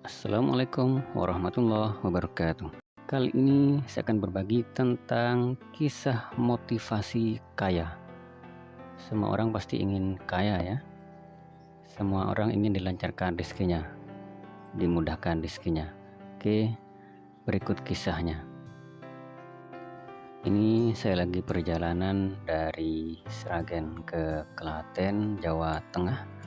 Assalamualaikum warahmatullahi wabarakatuh. Kali ini saya akan berbagi tentang kisah motivasi kaya. Semua orang pasti ingin kaya ya. Semua orang ingin dilancarkan rezekinya, dimudahkan rezekinya. Oke, berikut kisahnya. Ini saya lagi perjalanan dari Sragen ke Klaten, Jawa Tengah.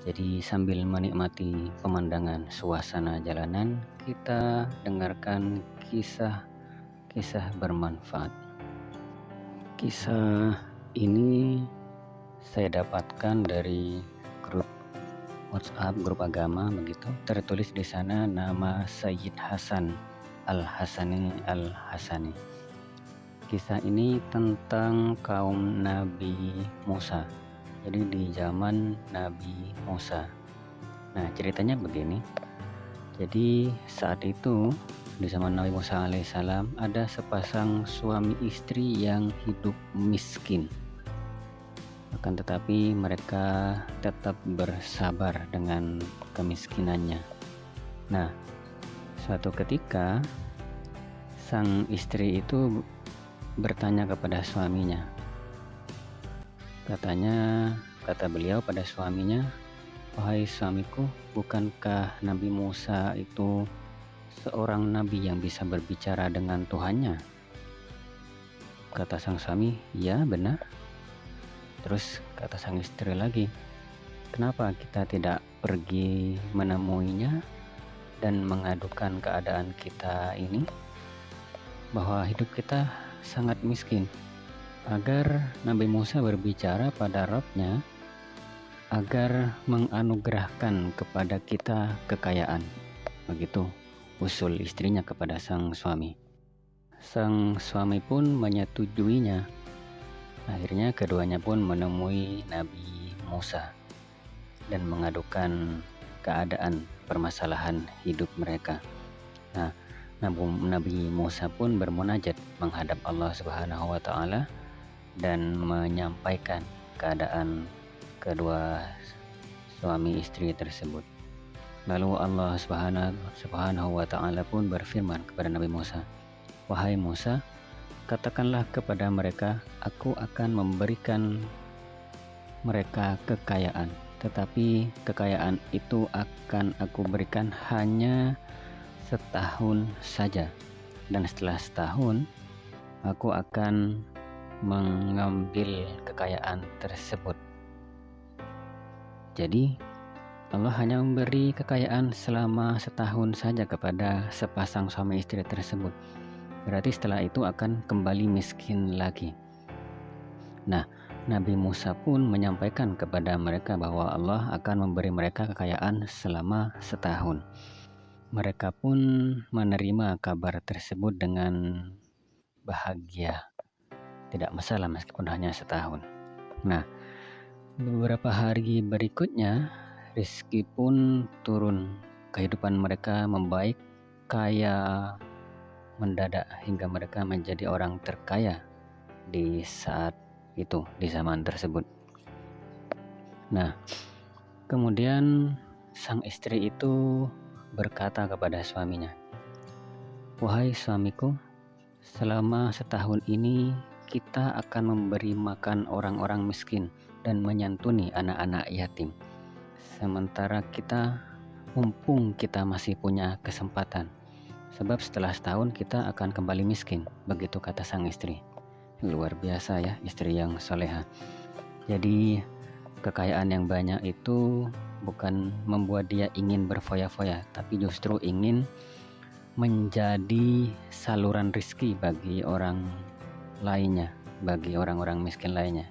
Jadi sambil menikmati pemandangan suasana jalanan, kita dengarkan kisah-kisah bermanfaat. Kisah ini saya dapatkan dari grup WhatsApp, grup agama begitu. Tertulis di sana nama Sayyid Hasan Al-Hasani Al-Hasani. Kisah ini tentang kaum Nabi Musa. Jadi di zaman Nabi Musa. Nah, ceritanya begini. Jadi saat itu di zaman Nabi Musa alaihissalam ada sepasang suami istri yang hidup miskin. Akan tetapi mereka tetap bersabar dengan kemiskinannya. Nah, suatu ketika sang istri itu bertanya kepada suaminya. Kata beliau pada suaminya, "Wahai suamiku, bukankah Nabi Musa itu seorang nabi yang bisa berbicara dengan Tuhannya?" Kata sang suami, "Ya, benar." Terus kata sang istri lagi, "Kenapa kita tidak pergi menemuinya dan mengadukan keadaan kita ini, bahwa hidup kita sangat miskin, agar Nabi Musa berbicara pada Rabb-Nya agar menganugerahkan kepada kita kekayaan." Begitu usul istrinya kepada sang suami. Sang suami pun menyetujuinya. Akhirnya keduanya pun menemui Nabi Musa dan mengadukan keadaan permasalahan hidup mereka. Nah, Nabi Musa pun bermunajat menghadap Allah Subhanahu wa taala dan menyampaikan keadaan kedua suami istri tersebut. Lalu Allah Subhanahu wa taala pun berfirman kepada Nabi Musa, "Wahai Musa, katakanlah kepada mereka, aku akan memberikan mereka kekayaan, tetapi kekayaan itu akan aku berikan hanya setahun saja, dan setelah setahun aku akan mengambil kekayaan tersebut." Jadi Allah hanya memberi kekayaan selama setahun saja kepada sepasang suami istri tersebut. Berarti setelah itu akan kembali miskin lagi. Nah, Nabi Musa pun menyampaikan kepada mereka bahwa Allah akan memberi mereka kekayaan selama setahun. Mereka pun menerima kabar tersebut dengan bahagia. Tidak masalah meskipun hanya setahun. Nah, beberapa hari berikutnya rezeki pun turun. Kehidupan mereka membaik, kaya mendadak hingga mereka menjadi orang terkaya di saat itu, di zaman tersebut. Nah, kemudian sang istri itu berkata kepada suaminya, "Wahai suamiku, selama setahun ini kita akan memberi makan orang-orang miskin dan menyantuni anak-anak yatim. Sementara mumpung kita masih punya kesempatan, sebab setelah setahun kita akan kembali miskin." Begitu kata sang istri. Luar biasa ya, istri yang soleha. Jadi kekayaan yang banyak itu bukan membuat dia ingin berfoya-foya, tapi justru ingin menjadi saluran rezeki bagi orang lainnya, bagi orang-orang miskin lainnya.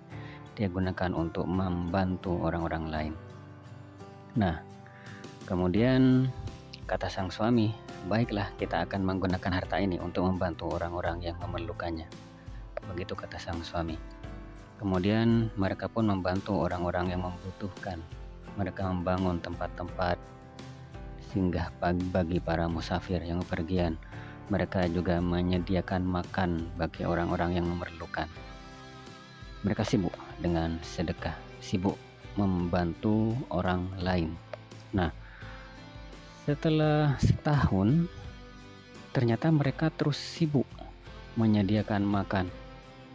Dia gunakan untuk membantu orang-orang lain. Nah, kemudian kata sang suami, "Baiklah, kita akan menggunakan harta ini untuk membantu orang-orang yang memerlukannya." Begitu kata sang suami. Kemudian mereka pun membantu orang-orang yang membutuhkan. Mereka membangun tempat-tempat singgah bagi para musafir yang bepergian. Mereka juga menyediakan makan bagi orang-orang yang memerlukan. Mereka sibuk dengan sedekah, sibuk membantu orang lain. Nah, Setelah setahun, ternyata mereka terus sibuk menyediakan makan,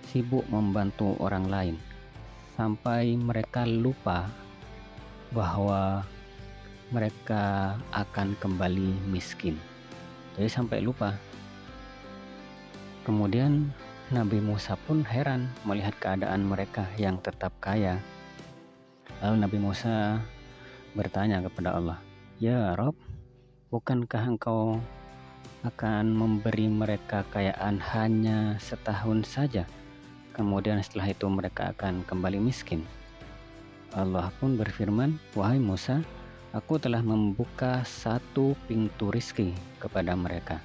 sibuk membantu orang lain, sampai mereka lupa bahwa mereka akan kembali miskin. Jadi sampai lupa. Kemudian Nabi Musa pun heran melihat keadaan mereka yang tetap kaya. Lalu Nabi Musa bertanya kepada Allah, "Ya Rob, bukankah engkau akan memberi mereka kekayaan hanya setahun saja? Kemudian setelah itu mereka akan kembali miskin." Allah pun berfirman, "Wahai Musa, aku telah membuka satu pintu rizki kepada mereka.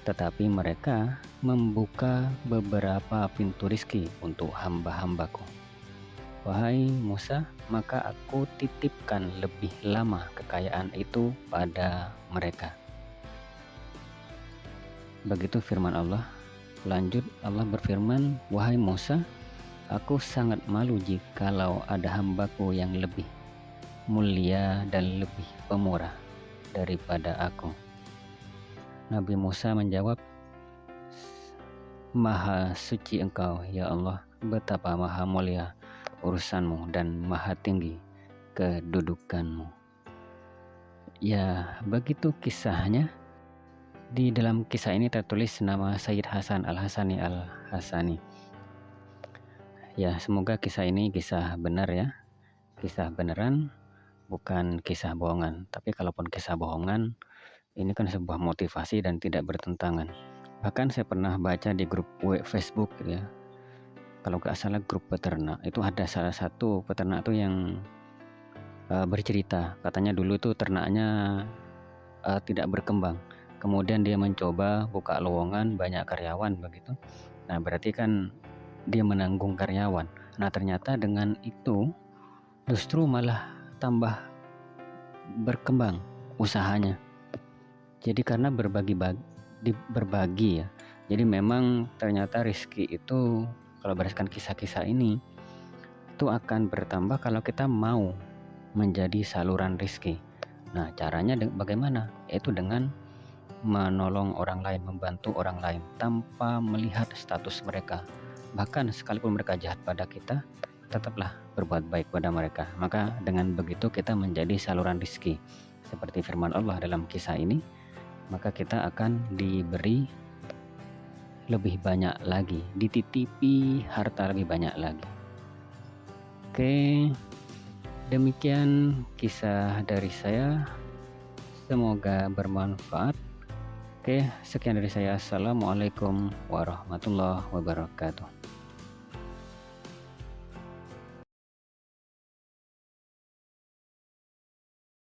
Tetapi mereka membuka beberapa pintu rizki untuk hamba-hambaku. Wahai Musa, maka aku titipkan lebih lama kekayaan itu pada mereka." Begitu firman Allah. Lanjut Allah berfirman, "Wahai Musa, aku sangat malu jikalau ada hambaku yang lebih mulia dan lebih pemurah daripada aku." Nabi Musa menjawab, "Maha suci engkau ya Allah, betapa maha mulia urusanmu dan maha tinggi kedudukanmu." Ya, begitu kisahnya. Di dalam kisah ini tertulis nama Sayyid Hasan Al-Hasani Al-Hasani. Ya, semoga kisah ini kisah benar ya. Kisah beneran, bukan kisah bohongan. Tapi kalaupun kisah bohongan, ini kan sebuah motivasi dan tidak bertentangan. Bahkan saya pernah baca di grup Facebook ya. Kalau nggak salah grup peternak, itu ada salah satu peternak itu yang bercerita. Katanya dulu itu ternaknya tidak berkembang. Kemudian dia mencoba buka lowongan banyak karyawan begitu. Nah, berarti kan dia menanggung karyawan. Nah, ternyata dengan itu justru malah tambah berkembang usahanya. Jadi karena berbagi ya. Jadi memang ternyata rezeki itu kalau berdasarkan kisah-kisah ini itu akan bertambah kalau kita mau menjadi saluran rezeki. Nah, caranya bagaimana? Yaitu dengan menolong orang lain, membantu orang lain tanpa melihat status mereka. Bahkan sekalipun mereka jahat pada kita, tetaplah berbuat baik pada mereka. Maka dengan begitu kita menjadi saluran rezeki. Seperti firman Allah dalam kisah ini, maka kita akan diberi lebih banyak lagi, dititipi harta lebih banyak lagi. Oke, demikian kisah dari saya. Semoga bermanfaat. Oke, sekian dari saya. Assalamualaikum warahmatullahi wabarakatuh.